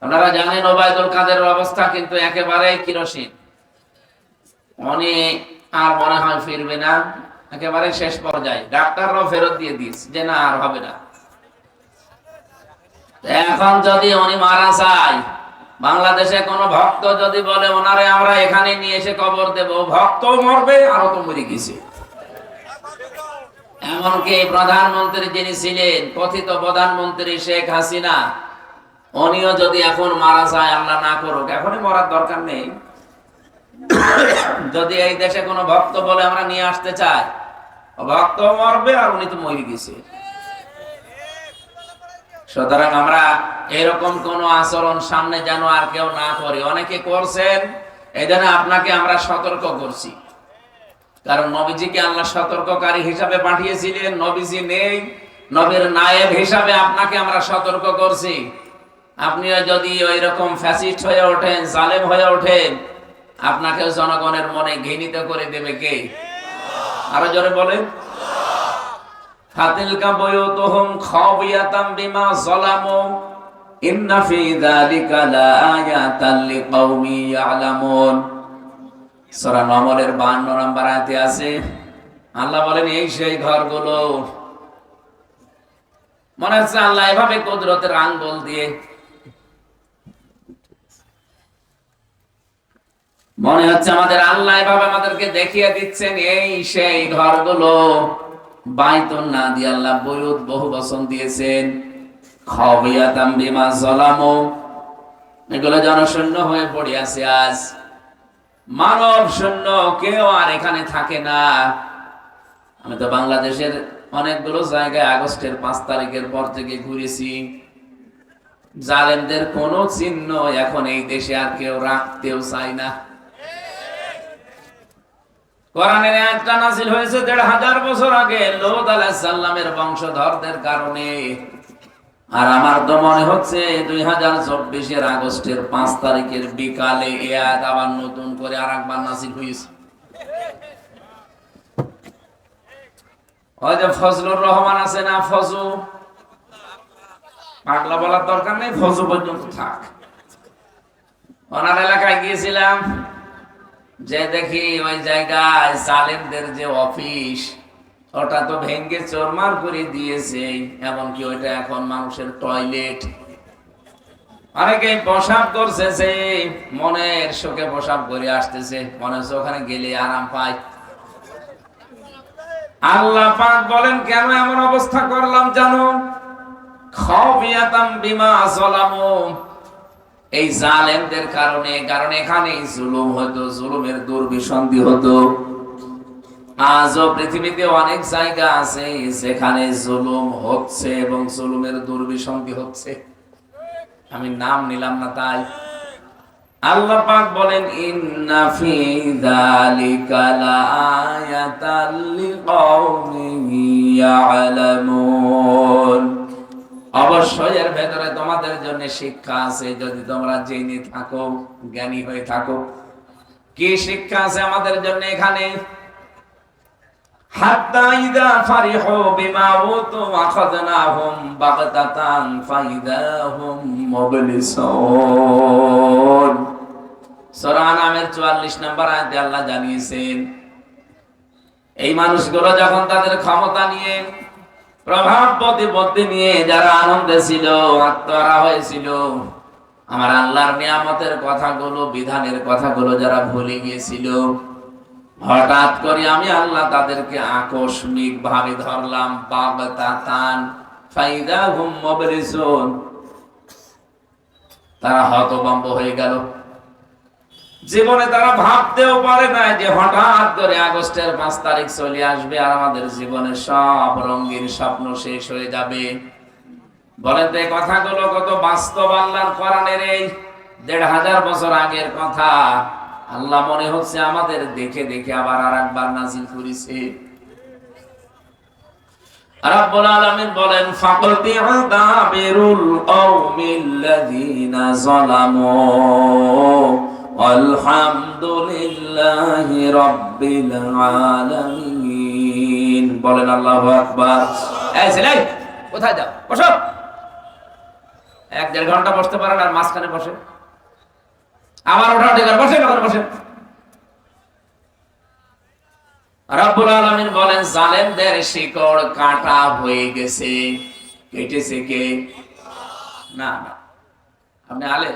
আপনারা জানেন ওবায়দুল কাদেরের অবস্থা কিন্তু একেবারে কিরোসিন। উনি আর মনে হয় ফিরবে না, একেবারে শেষ পর্যায়ে। ডাক্তাররাও ফেরত দিয়ে দিয়েছে যে না, আর হবে না। এখন যদি উনি মারা যায়, বাংলাদেশে কোন ভক্ত যদি বলে ওনারে আমরা এখানে নিয়ে এসে কবর দেব, ভক্ত মরবে, আরো তো মরে গেছে। এমনকি প্রধানমন্ত্রী যিনি ছিলেন, কথিত প্রধানমন্ত্রী শেখ হাসিনা, উনিও যদি এখন মারা যায়, আল্লাহ না করুক, এখনই মরার দরকার নেই। যদি এই দেশে কোনো ভক্ত বলে আমরা নিয়ে আসতে চাই, ভক্ত মরবে আর উনি তো মরে গেছে। সুতরাং আমরা এরকম কোন আচরণ সামনে যেন আর কেউ না করে। অনেকে করছেন, এই জন্য আপনাকে আমরা সতর্ক করছি। কারণ নবীজিকে আল্লাহ সতর্ককারী হিসাবে পাঠিয়েছিলেন, নবীজি নেই, নবীর নায়েব হিসাবে আপনাকে আমরা সতর্ক করছি। আপনিও যদি ওই রকম ফ্যাসিস্ট হয়ে ওঠেন, জালেম হয়ে ওঠেন, আপনাকে জনগণের মনে ঘৃণিত করে দেবে কে? আরো জোরে বলেন। ফাতিলকা বুয়ুতুহুম খাওয়ায়াতাম বিমা যালামু ইন্না ফি যালিকা লাআয়াতান লিকাওমি ইয়ালামুন। সূরা নমলের 52 নম্বর আয়াতে আছে, আল্লাহ বলেন এই সেই ঘরগুলো, মনে হচ্ছে আল্লাহ এভাবে কুদরতের আঙ্গুল দিয়ে, মনে হচ্ছে আমাদের আল্লাহ এভাবে আমাদেরকে দেখিয়ে দিচ্ছেন এই সেই ঘরগুলো। বাইতুন না দিয়ে আল্লাহ বুয়ুত বহু বচন দিয়েছেন। খাওয়ায়াতাম বিমা যালামু, এগুলো জনশূন্য হয়ে পড়ে আছে আজ, মানব শূন্য, কেউ আর এখানে থাকে না। আমি তো বাংলাদেশের অনেকগুলো জায়গায় আগস্টের 5 তারিখের পর থেকে ঘুরেছি। জালেমদের কোন চিহ্ন এখন এই দেশে আর কেউ রাখতেও চায় না। কোরআনের আয়াতটা নাযিল হয়েছে 1500 বছর আগে লূত আলাইহিস সালামের বংশধরদের কারণে। আর আমার তো মনে হচ্ছে 2024 আগস্টের 5 তারিখের বিকালে এই আয়াত আবার নতুন করে আরেকবার নাযিল হয়েছে। ওই যে ফজলুর রহমান আছে না, ফজু, পাগলা বলার দরকার নেই, ফজু পর্যন্ত থাক। ওনার এলাকায় গিয়েছিলাম, যে দেখি ওই জায়গায় জালেমদের যে অফিস, ওটা তো ভেঙ্গে চোরমার করে দিয়েছে। এমনকি ওইটা এখন মানুষের টয়লেট। অনেকে প্রসাব করছে, যে মনের শোকে প্রসাব করে আসতেছে, মনে হচ্ছে ওখানে গেলে আরাম পায়। আল্লাহ পাক বলেন কেন এমন অবস্থা করলাম জানো? খাওয়ায়াতাম বিমা যালামু, এই জালেমদের কারণে। কারণ এখানে জুলুম হতো, জুলুমের দুর্বিসন্ধি হতো। আজও পৃথিবীতে অনেক জায়গা আছে যেখানে জুলুম হচ্ছে এবং জুলুমের দুর্বিসন্ধি হচ্ছে, আমি নাম নিলাম না তাই। আল্লাহ পাক বলেন ইন্না ফি যালিকা লাআয়াতান লিকাওমিন ইয়ালামুন, অবশ্যই এর ভেতরে তোমাদের জন্য শিক্ষা আছে যদি তোমরা জেনে থাকো, জ্ঞানী হয়ে থাকো। কি শিক্ষা আছে আমাদের জন্য এখানে? হাত্তা ইযা ফারিহু বিমা উতু আখাযনাহুম বাগতাতান ফাইদাহুম মুবলিসুন। সূরা আনামের 44 নম্বর আয়াতে আল্লাহ জানিয়েছেন, এই মানুষগুলো যখন তাদের ক্ষমতা নিয়ে, প্রভাব প্রতিপত্তি নিয়ে যারা আনন্দে ছিল, আত্মহারা হয়েছিল, আমার আল্লাহর নিয়ামতের কথাগুলো, বিধানের কথাগুলো যারা ভুলে গিয়েছিল, হঠাৎ করে আমি আল্লাহ তাদেরকে আকস্মিক ভাবে ধরলাম। বাগতাতান ফাইদাহুম মুবলিসুন, তারা হতভম্ব হয়ে গেল। জীবনে তারা ভাবতেও পারে না যে হঠাৎ করে আগস্টের 5 তারিখ চলে আসবে আর আমাদের জীবনের সব রঙিন স্বপ্ন শেষ হয়ে যাবে। বলেন তো এই কথাগুলো কত বাস্তব আল্লাহর কোরআনের? এই 1500 বছর আগের কথা আল্লাহ মনে হচ্ছে আমাদের দেখে দেখে আবার আরেকবার নাযিল করেছে। রাব্বুল আলামিন বলেন ফাকতিউ দাবিরুল কওমিল্লাযিনা যালামু আলহামদুলিল্লাহি রাব্বিল আলামিন। বলেন আল্লাহু আকবার। এই ছেলে কোথায় যাও? বসো। 1-1.5 ঘন্টা বসতে পারেন আর মাঝখানে বসে আবার ওঠা ঠিক বসে ওখানে বসে। রব্বুল আলামিন বলেন জালেমদের শিকড় কাটা হয়ে গেছে। কেটেছে কে? না না, আপনি আলেম।